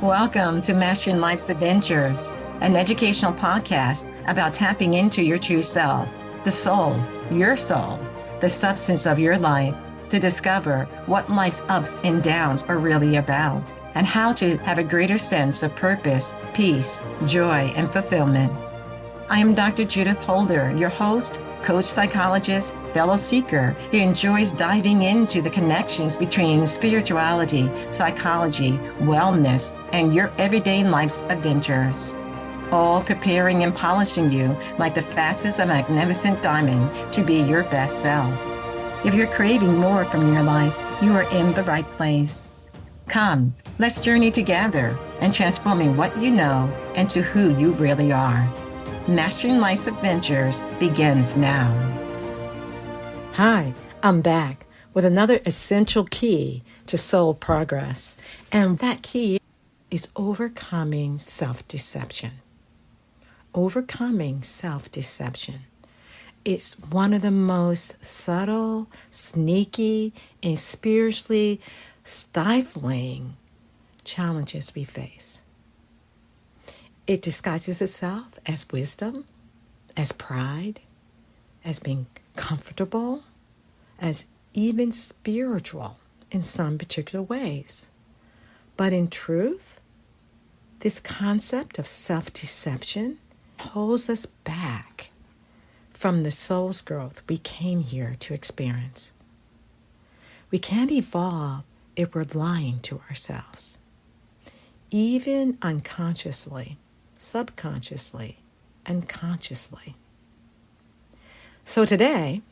Welcome to Mastering Life's Adventures, an educational podcast about tapping into your true self, the soul, your soul, the substance of your life, to discover what life's ups and downs are really about, and how to have a greater sense of purpose, peace, joy, and fulfillment. I am Dr. Judith Holder, your host, coach, psychologist, fellow seeker who enjoys diving into the connections between spirituality, psychology, wellness, and your everyday life's adventures. All preparing and polishing you like the facets of a magnificent diamond to be your best self. If you're craving more from your life, you are in the right place. Come, let's journey together and transforming what you know into who you really are. Mastering Life's Adventures begins now. Hi, I'm back with another essential key to soul progress. And that key is overcoming self-deception. Overcoming self-deception. It's one of the most subtle, sneaky, and spiritually stifling challenges we face. It disguises itself as wisdom, as pride, as being comfortable, as even spiritual in some particular ways. But in truth, this concept of self-deception holds us back from the soul's growth we came here to experience. We can't evolve if we're lying to ourselves, even unconsciously, subconsciously, and consciously. So today,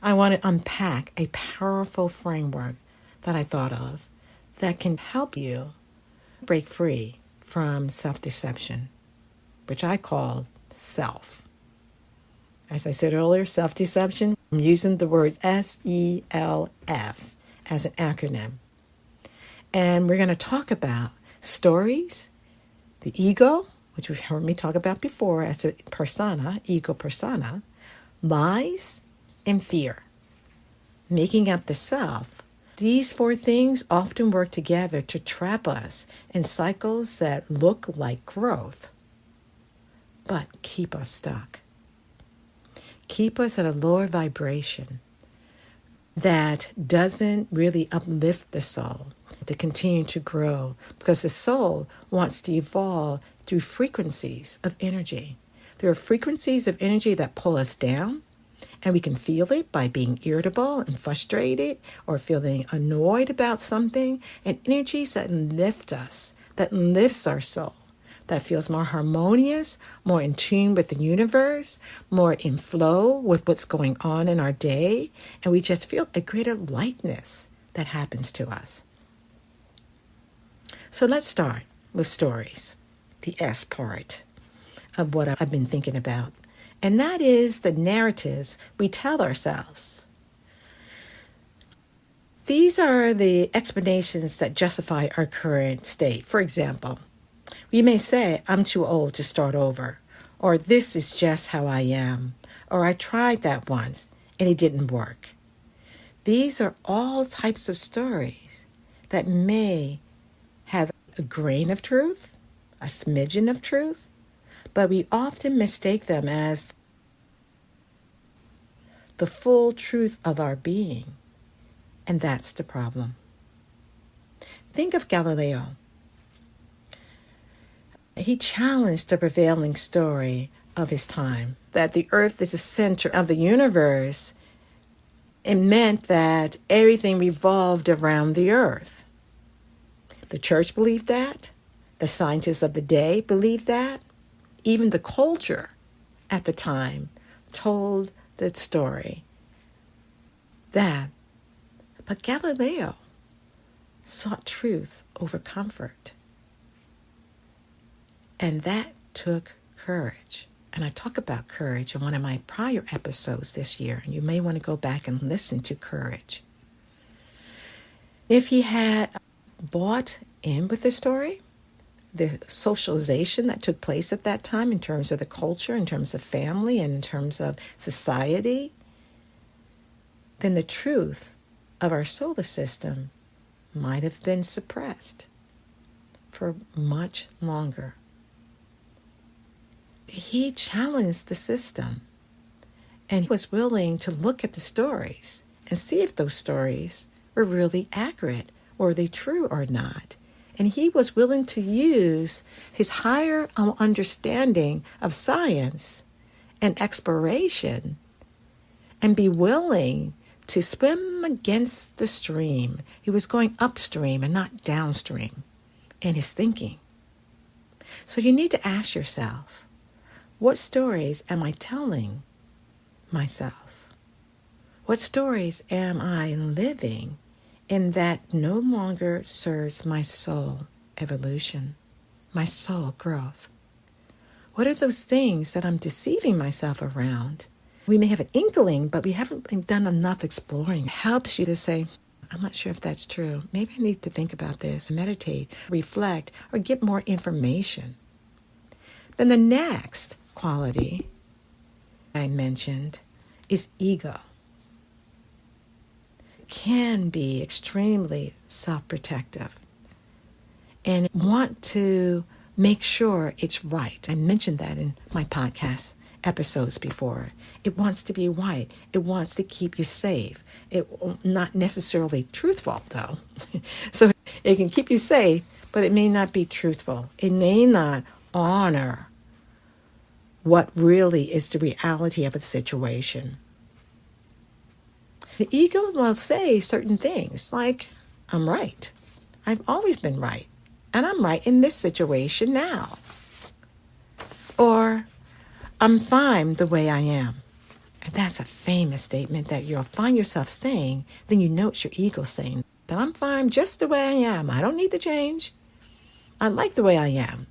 I want to unpack a powerful framework that I thought of that can help you break free from self-deception, which I call self. As I said earlier, self-deception, I'm using the words SELF as an acronym. And we're going to talk about stories, the ego, which you've heard me talk about before as a persona, ego persona, lies, and fear. Making up the self. These four things often work together to trap us in cycles that look like growth, but keep us stuck. Keep us at a lower vibration that doesn't really uplift the soul to continue to grow, because the soul wants to evolve through frequencies of energy. There are frequencies of energy that pull us down, and we can feel it by being irritable and frustrated or feeling annoyed about something, and energies that lift us, that lifts our soul, that feels more harmonious, more in tune with the universe, more in flow with what's going on in our day, and we just feel a greater lightness that happens to us. So let's start with stories, the S part of what I've been thinking about. And that is the narratives we tell ourselves. These are the explanations that justify our current state. For example, we may say, I'm too old to start over, or this is just how I am, or I tried that once and it didn't work. These are all types of stories that may have a grain of truth, a smidgen of truth, but we often mistake them as the full truth of our being, and that's the problem. Think of Galileo. He challenged the prevailing story of his time, that the earth is the center of the universe. It meant that everything revolved around the earth. The church believed that. The scientists of the day believed that. Even the culture at the time told that story. But Galileo sought truth over comfort. And that took courage. And I talk about courage in one of my prior episodes this year, and you may want to go back and listen to courage. If he had bought in with the story, the socialization that took place at that time in terms of the culture, in terms of family, and in terms of society, then the truth of our solar system might have been suppressed. for much longer. He challenged the system, and he was willing to look at the stories and see if those stories were really accurate, or they true or not. And he was willing to use his higher understanding of science and exploration and be willing to swim against the stream. He was going upstream and not downstream in his thinking. So you need to ask yourself, what stories am I telling myself? What stories am I living in that no longer serves my soul evolution, my soul growth? What are those things that I'm deceiving myself around? We may have an inkling, but we haven't done enough exploring. It helps you to say, I'm not sure if that's true. Maybe I need to think about this, meditate, reflect, or get more information. Then the next quality I mentioned is ego. It can be extremely self-protective and want to make sure it's right. I mentioned that in my podcast episodes before. It wants to be right. It wants to keep you safe. It not necessarily truthful, though. So it can keep you safe, but it may not be truthful. It may not honor what really is the reality of a situation. The ego will say certain things like, I'm right. I've always been right. And I'm right in this situation now. Or, I'm fine the way I am. And that's a famous statement that you'll find yourself saying, then you know it's your ego saying that I'm fine just the way I am. I don't need to change. I like the way I am.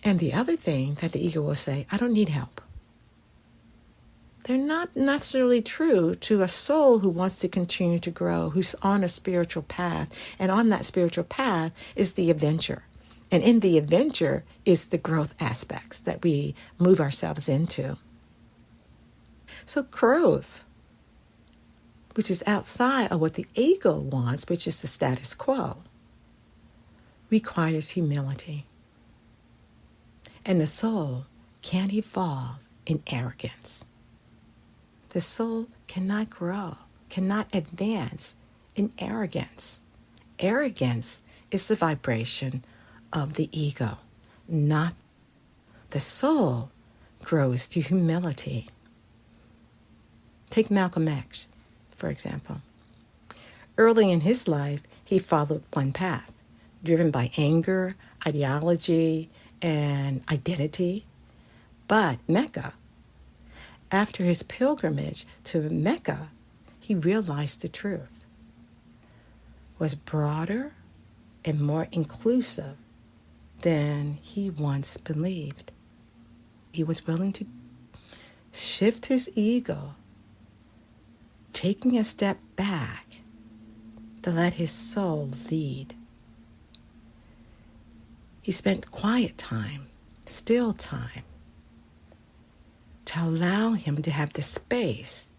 And the other thing that the ego will say, I don't need help. They're not necessarily true to a soul who wants to continue to grow, who's on a spiritual path. And on that spiritual path is the adventure. And in the adventure is the growth aspects that we move ourselves into. So growth, which is outside of what the ego wants, which is the status quo, requires humility. And the soul can't evolve in arrogance. The soul cannot grow, cannot advance in arrogance. Arrogance is the vibration of the ego, not the soul grows through humility. Take Malcolm X, for example. Early in his life, he followed one path, driven by anger, ideology, and identity. But Mecca, after his pilgrimage to Mecca, he realized the truth was broader and more inclusive than he once believed. He was willing to shift his ego, taking a step back to let his soul lead. He spent quiet time, still time, to allow him to have the space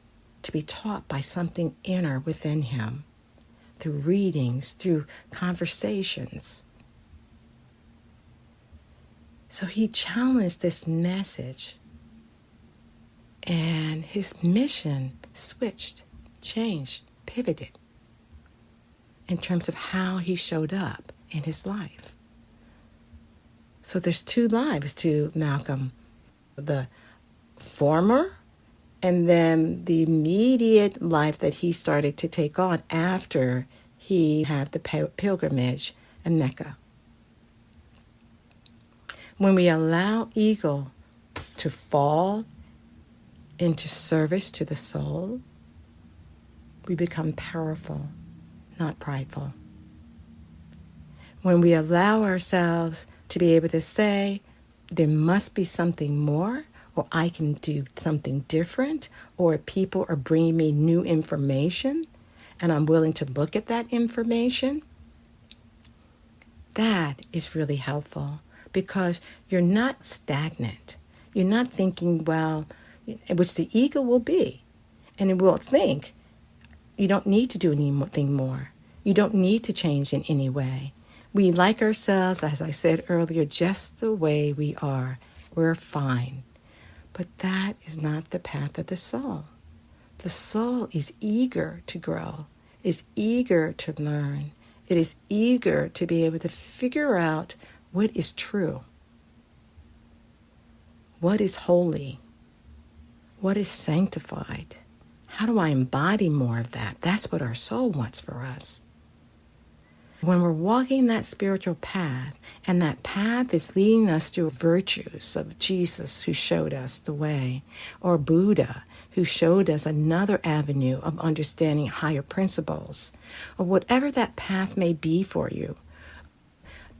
to be taught by something inner within him, through readings, through conversations. So he challenged this message, and his mission switched, changed, pivoted in terms of how he showed up in his life. So there's two lives to Malcolm, the former and then the immediate life that he started to take on after he had the pilgrimage in Mecca. When we allow ego to fall into service to the soul, we become powerful, not prideful. When we allow ourselves to be able to say, there must be something more, or I can do something different, or people are bringing me new information, and I'm willing to look at that information, that is really helpful, because you're not stagnant. You're not thinking, well, which the ego will be, and it will think, you don't need to do anything more. You don't need to change in any way. We like ourselves, as I said earlier, just the way we are. We're fine. But that is not the path of the soul. The soul is eager to grow, is eager to learn. It is eager to be able to figure out what is true, what is holy, what is sanctified. How do I embody more of that? That's what our soul wants for us. When we're walking that spiritual path, and that path is leading us to virtues of Jesus who showed us the way, or Buddha who showed us another avenue of understanding higher principles, or whatever that path may be for you,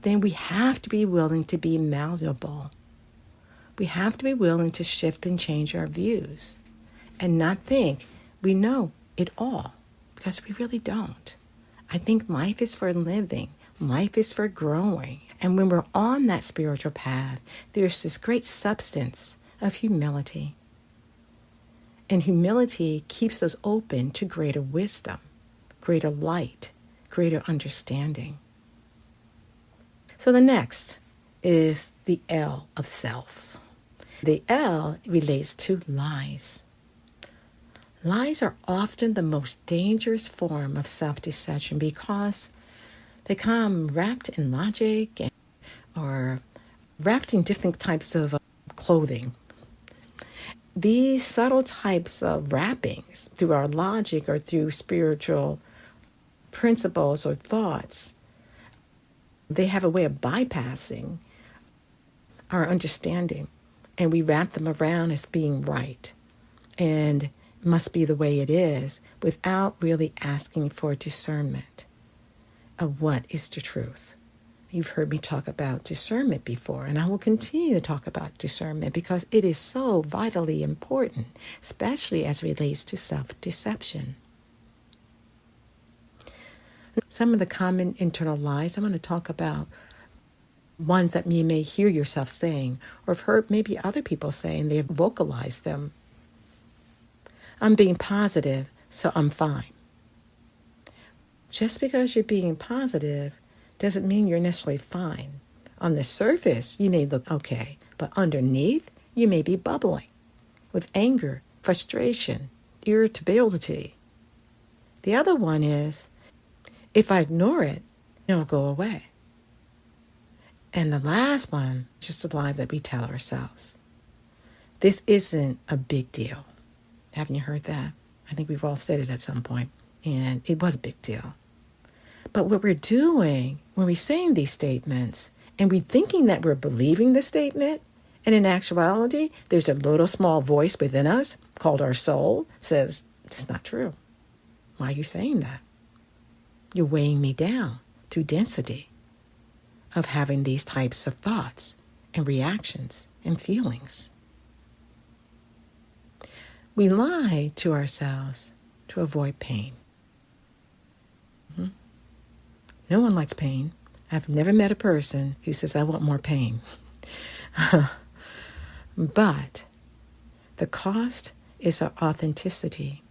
then we have to be willing to be malleable. We have to be willing to shift and change our views and not think we know it all, because we really don't. I think life is for living. Life is for growing. And when we're on that spiritual path, there's this great substance of humility. And humility keeps us open to greater wisdom, greater light, greater understanding. So the next is the L of self. The L relates to lies. Lies are often the most dangerous form of self-deception because they come wrapped in logic or wrapped in different types of clothing. These subtle types of wrappings through our logic or through spiritual principles or thoughts, they have a way of bypassing our understanding, and we wrap them around as being right and must be the way it is without really asking for discernment of what is the truth. You've heard me talk about discernment before, and I will continue to talk about discernment because it is so vitally important, especially as it relates to self-deception. Some of the common internal lies, I'm going to talk about ones that you may hear yourself saying or have heard maybe other people saying, they've vocalized them. I'm being positive, so I'm fine. Just because you're being positive doesn't mean you're necessarily fine. On the surface, you may look okay, but underneath, you may be bubbling with anger, frustration, irritability. The other one is, if I ignore it, it'll go away. And the last one is just a lie that we tell ourselves. This isn't a big deal. Haven't you heard that? I think we've all said it at some point, and it was a big deal. But what we're doing when we're saying these statements, and we're thinking that we're believing the statement, and in actuality, there's a little small voice within us called our soul says, it's not true. Why are you saying that? You're weighing me down through density of having these types of thoughts and reactions and feelings. We lie to ourselves to avoid pain. No one likes pain. I've never met a person who says, I want more pain. But the cost is our authenticity,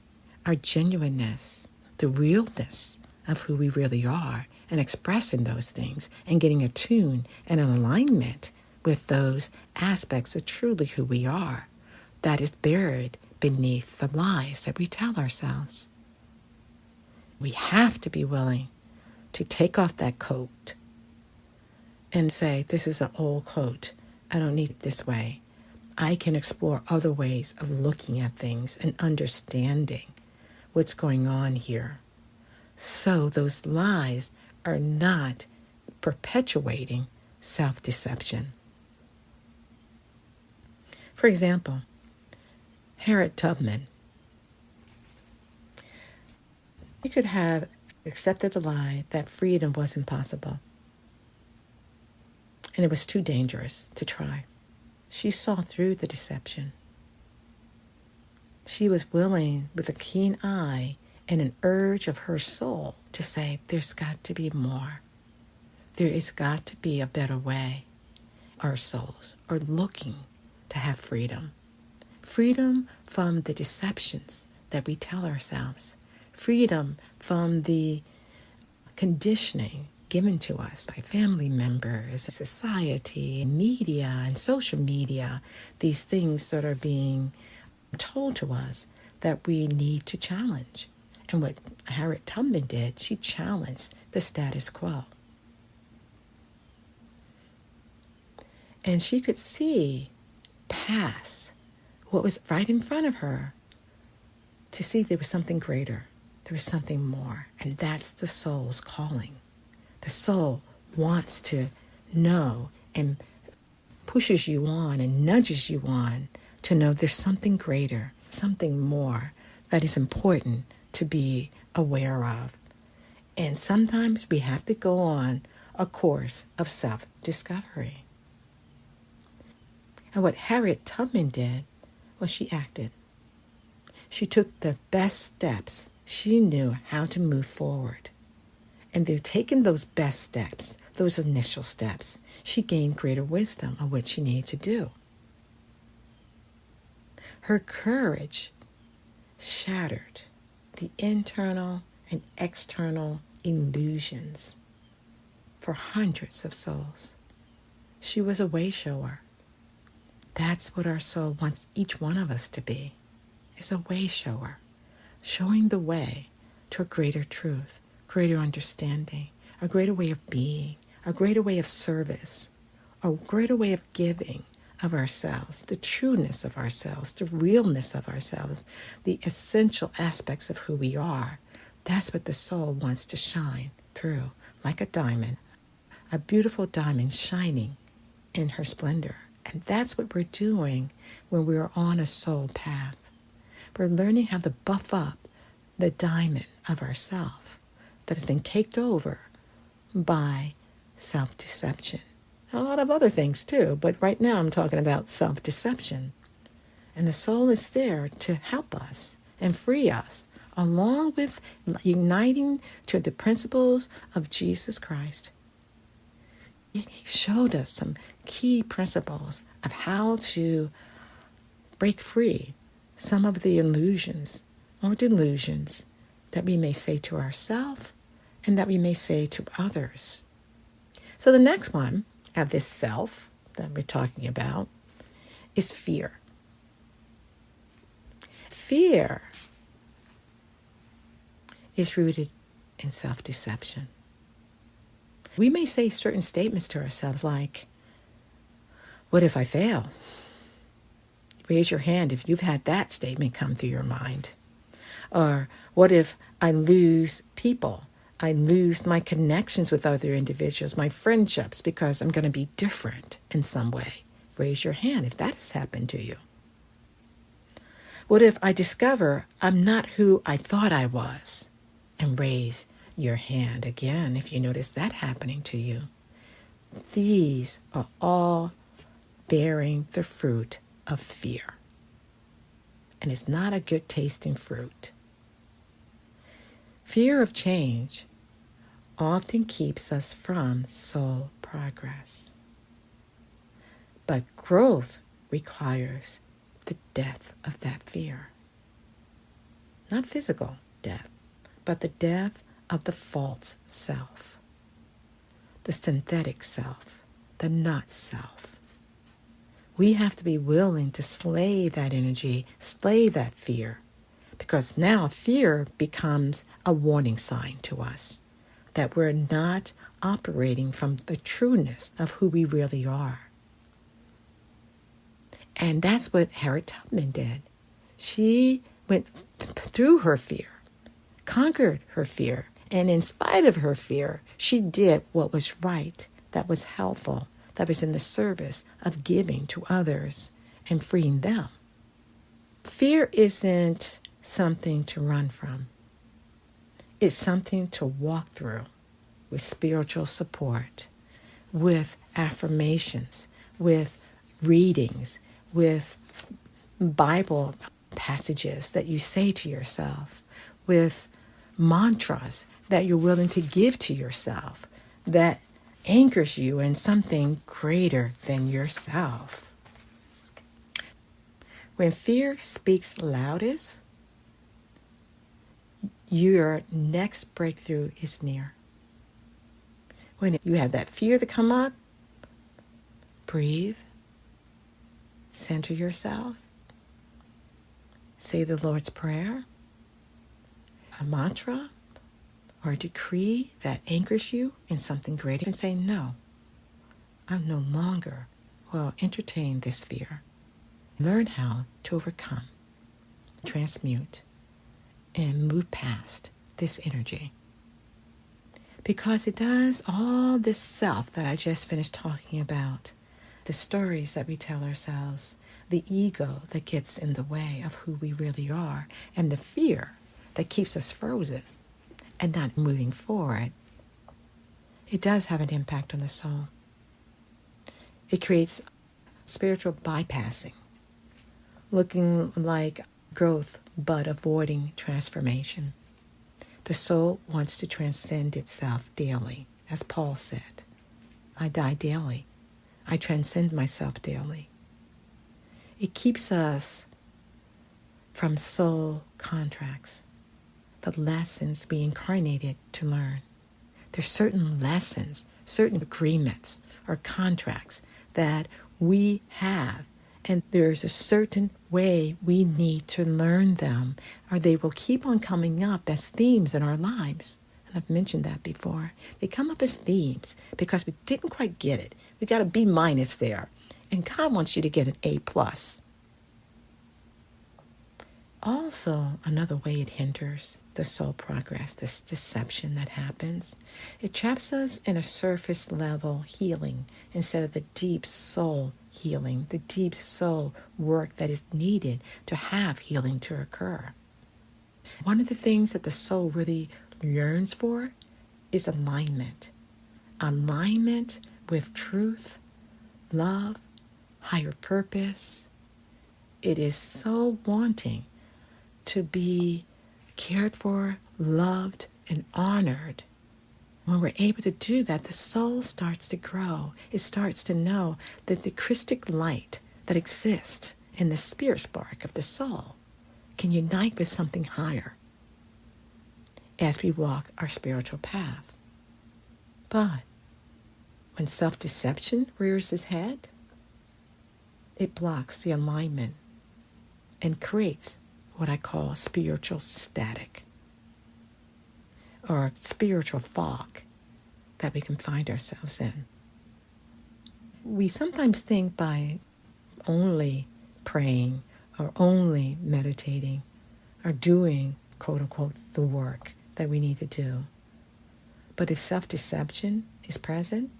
our genuineness, the realness of who we really are, and expressing those things and getting attuned and in alignment with those aspects of truly who we are that is buried beneath the lies that we tell ourselves. We have to be willing to take off that coat and say, this is an old coat. I don't need it this way. I can explore other ways of looking at things and understanding what's going on here. So those lies are not perpetuating self-deception. For example, Harriet Tubman. He could have accepted the lie that freedom was impossible, and it was too dangerous to try. She saw through the deception. She was willing, with a keen eye and an urge of her soul, to say, there's got to be more. There has got to be a better way. Our souls are looking to have freedom. Freedom from the deceptions that we tell ourselves. Freedom from the conditioning given to us by family members, society, media, and social media, these things that are being told to us that we need to challenge. And what Harriet Tubman did, she challenged the status quo. And she could see past what was right in front of her to see there was something greater. There was something more. And that's the soul's calling. The soul wants to know and pushes you on and nudges you on to know there's something greater, something more that is important to be aware of. And sometimes we have to go on a course of self-discovery. And what Harriet Tubman did was she acted. She took the best steps. She knew how to move forward. And through taking those best steps, those initial steps, she gained greater wisdom of what she needed to do. Her courage shattered the internal and external illusions for hundreds of souls. She was a way shower. That's what our soul wants each one of us to be, is a way shower, showing the way to a greater truth, greater understanding, a greater way of being, a greater way of service, a greater way of giving of ourselves, the trueness of ourselves, the realness of ourselves, the essential aspects of who we are. That's what the soul wants to shine through, like a diamond, a beautiful diamond shining in her splendor. And that's what we're doing when we're on a soul path. We're learning how to buff up the diamond of ourself that has been caked over by self-deception. A lot of other things too, but right now I'm talking about self-deception. And the soul is there to help us and free us, along with uniting to the principles of Jesus Christ. He showed us some key principles of how to break free some of the illusions or delusions that we may say to ourselves and that we may say to others. So the next one of this self that we're talking about is fear. Fear is rooted in self-deception. We may say certain statements to ourselves like, what if I fail? Raise your hand if you've had that statement come through your mind. Or what if I lose people? I lose my connections with other individuals, my friendships, because I'm going to be different in some way. Raise your hand if that has happened to you. What if I discover I'm not who I thought I was? And raise your hand again if you notice that happening to you. These are all bearing the fruit of fear. And it's not a good tasting fruit. Fear of change often keeps us from soul progress. But growth requires the death of that fear. Not physical death, but the death of the false self, the synthetic self, the not self. We have to be willing to slay that energy, slay that fear, because now fear becomes a warning sign to us that we're not operating from the trueness of who we really are. And that's what Harriet Tubman did. She went through her fear, conquered her fear, and in spite of her fear, she did what was right, that was helpful, that was in the service of giving to others and freeing them. Fear isn't something to run from. It's something to walk through with spiritual support, with affirmations, with readings, with Bible passages that you say to yourself, with mantras that you're willing to give to yourself that anchors you in something greater than yourself. When fear speaks loudest, your next breakthrough is near. When you have that fear to come up, breathe, center yourself, say the Lord's Prayer, a mantra, or a decree that anchors you in something greater, and say, no, I no longer will entertain this fear. Learn how to overcome, transmute, and move past this energy. Because it does all this self that I just finished talking about, the stories that we tell ourselves, the ego that gets in the way of who we really are, and the fear that keeps us frozen and not moving forward. It does have an impact on the soul. It creates spiritual bypassing, looking like growth but avoiding transformation. The soul wants to transcend itself daily, as Paul said. I die daily. I transcend myself daily. It keeps us from soul contracts, the lessons we incarnated to learn. There's certain lessons, certain agreements or contracts that we have, and there's a certain way we need to learn them, or they will keep on coming up as themes in our lives. And I've mentioned that before. They come up as themes because we didn't quite get it. We got a B- there, and God wants you to get an A+. Also, another way it hinders the soul progress, this deception that happens, it traps us in a surface level healing instead of the deep soul healing, the deep soul work that is needed to have healing to occur. One of the things that the soul really yearns for is alignment. Alignment with truth, love, higher purpose. It is so wanting to be cared for, loved, and honored. When we're able to do that, the soul starts to grow. It starts to know that the Christic light that exists in the spirit spark of the soul can unite with something higher as we walk our spiritual path. But when self-deception rears its head, it blocks the alignment and creates what I call spiritual static, or spiritual fog that we can find ourselves in. We sometimes think by only praying or only meditating or doing, quote unquote, the work that we need to do. But if self-deception is present,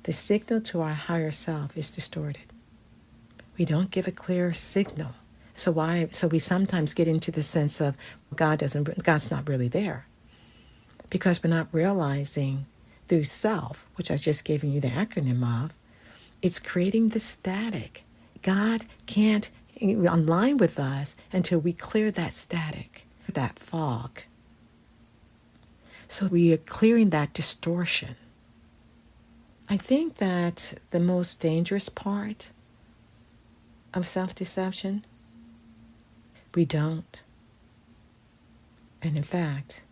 the signal to our higher self is distorted. We don't give a clear signal. So we sometimes get into the sense of God's not really there, because we're not realizing through self, which I just gave you the acronym of, it's creating the static. God can't align with us until we clear that static, that fog. So we are clearing that distortion. I think that the most dangerous part of self-deception, we don't. And in fact,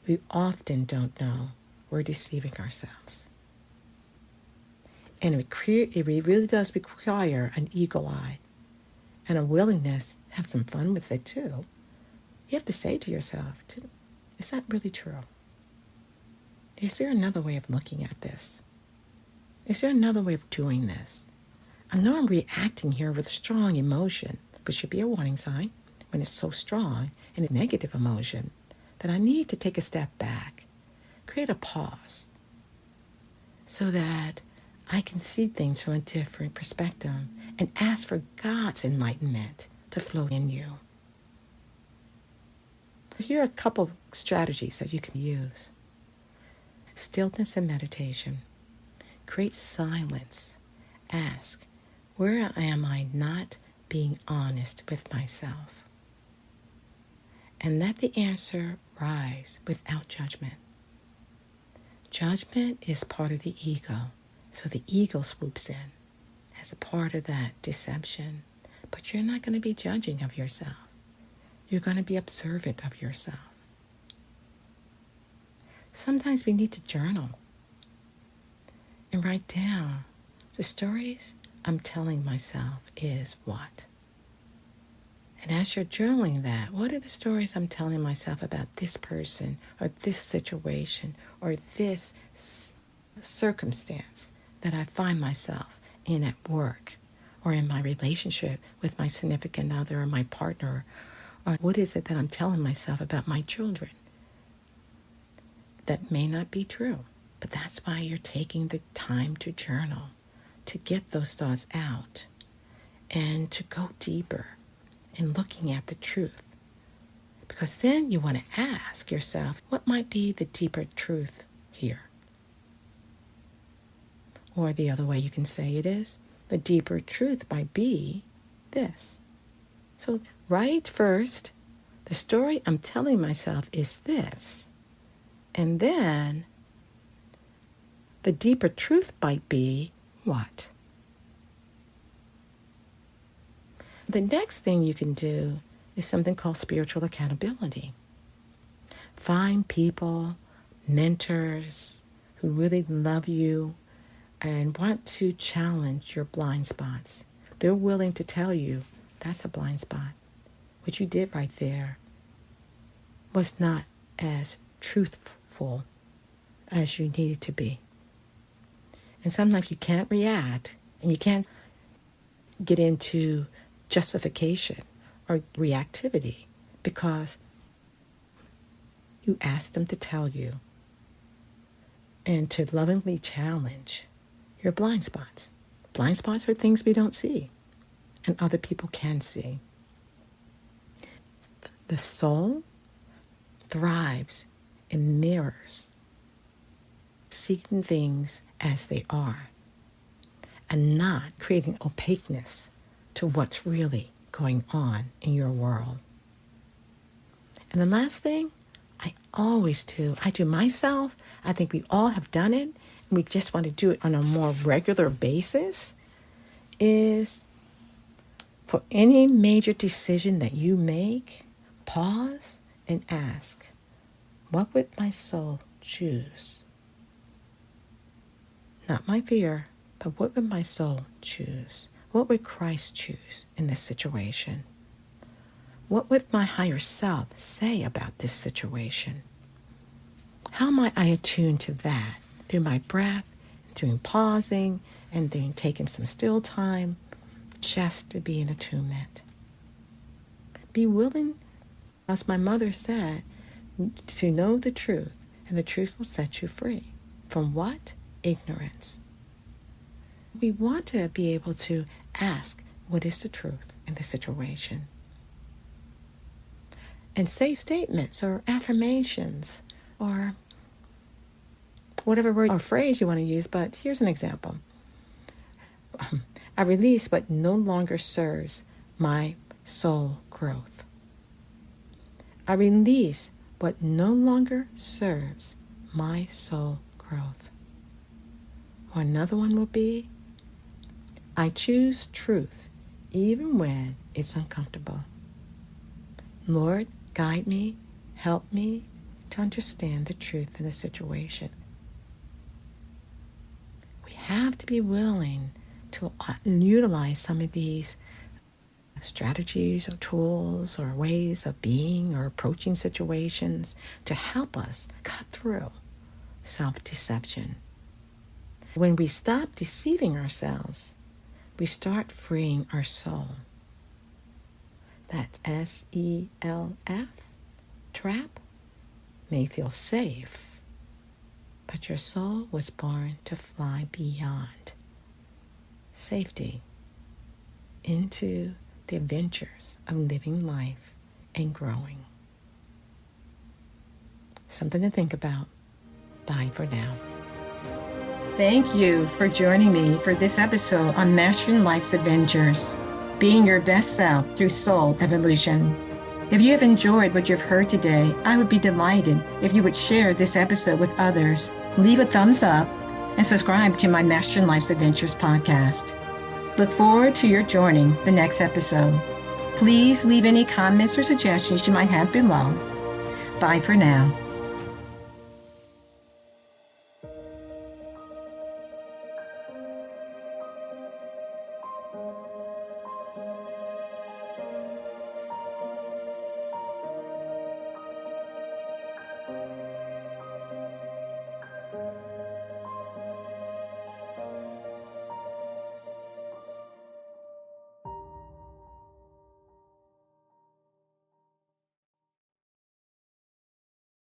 we often don't know we're deceiving ourselves. And it really does require an eagle eye and a willingness to have some fun with it too. You have to say to yourself, is that really true? Is there another way of looking at this? Is there another way of doing this? I know I'm reacting here with a strong emotion, which should be a warning sign when it's so strong and a negative emotion, that I need to take a step back, create a pause, so that I can see things from a different perspective and ask for God's enlightenment to flow in you. Here are a couple of strategies that you can use. Stillness and meditation. Create silence. Ask, where am I not being honest with myself? And let the answer rise without judgment. Judgment is part of the ego, so the ego swoops in as a part of that deception. But you're not going to be judging of yourself. You're going to be observant of yourself. sometimes we need to journal and write down the stories I'm telling myself is what. And as you're journaling that, what are the stories I'm telling myself about this person or this situation or this circumstance that I find myself in at work or in my relationship with my significant other or my partner? Or what is it that I'm telling myself about my children? That may not be true, but that's why you're taking the time to journal, to get those thoughts out and to go deeper in looking at the truth. Because then you want to ask yourself, what might be the deeper truth here? Or the other way you can say it is, the deeper truth might be this. So write first, the story I'm telling myself is this. And then the deeper truth might be what? The next thing you can do is something called spiritual accountability. Find people, mentors who really love you and want to challenge your blind spots. They're willing to tell you that's a blind spot. What you did right there was not as truthful as you needed to be. And sometimes you can't react and you can't get into justification or reactivity because you ask them to tell you and to lovingly challenge your blind spots. Blind spots are things we don't see and other people can see. The soul thrives and mirrors, seeing things as they are and not creating opaqueness to what's really going on in your world. And the last thing I do myself, I think we all have done it, and we just want to do it on a more regular basis, is for any major decision that you make, pause and ask, what would my soul choose? Not my fear, but what would my soul choose? What would Christ choose in this situation? What would my higher self say about this situation? How might I attune to that through my breath, through pausing, and then taking some still time just to be in attunement? Be willing, as my mother said, to know the truth, and the truth will set you free. From what? Ignorance. We want to be able to ask, what is the truth in the situation? And say statements or affirmations or whatever word or phrase you want to use, but here's an example. I release what no longer serves my soul growth. I release what no longer serves my soul growth. Or another one will be, I choose truth even when it's uncomfortable. Lord, guide me, help me to understand the truth in the situation. We have to be willing to utilize some of these strategies or tools or ways of being or approaching situations to help us cut through self-deception. When we stop deceiving ourselves, we start freeing our soul. That SELF, trap, may feel safe, but your soul was born to fly beyond safety into the adventures of living life and growing. Something to think about. Bye for now. Thank you for joining me for this episode on Mastering Life's Adventures, being your best self through soul evolution. If you have enjoyed what you've heard today, I would be delighted if you would share this episode with others, leave a thumbs up, and subscribe to my Mastering Life's Adventures podcast. Look forward to your joining the next episode. Please leave any comments or suggestions you might have below. Bye for now.